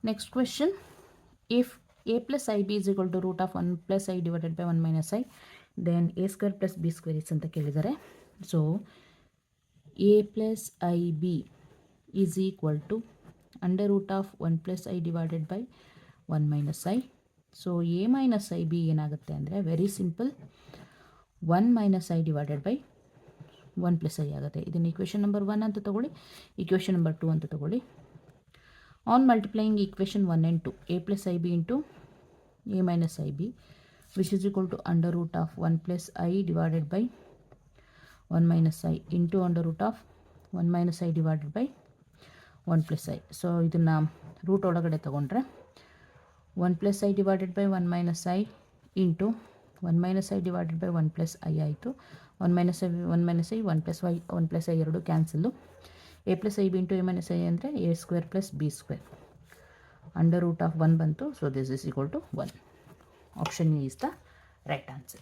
Next question, if a plus ib is equal to root of 1 plus I divided by 1 minus I, then a square plus b square is ಅಂತ ಕೇಳಿದ್ದಾರೆ. So a plus ib is equal to under root of 1 plus I divided by 1 minus I. So a minus ib ಏನಾಗುತ್ತೆ ಅಂದರೆ very simple, 1 minus I divided by 1 plus I ಆಗುತ್ತೆ. ಇದನ್ನು equation number 1 ಅಂತ ತಗೊಳ್ಳಿ, equation number 2 ಅಂತ ತಗೊಳ್ಳಿ. On multiplying equation 1 and 2, a plus ib into a minus ib, which is equal to under root of 1 plus I divided by 1 minus I into under root of 1 minus I divided by 1 plus I. So ಇದನ್ನು root ಒಳಗಡೆ ತಗೊಂಡ್ರೆ 1 plus I divided by 1 minus I into 1 minus I divided by 1 plus I ಆಯಿತು. 1 minus I 1 plus y 1 plus I ಎರಡು cancel. a plus ib into a minus I ಅಂದರೆ a square plus b square under root of 1 ಬಂತು. So this is equal to 1. Option A is the right answer.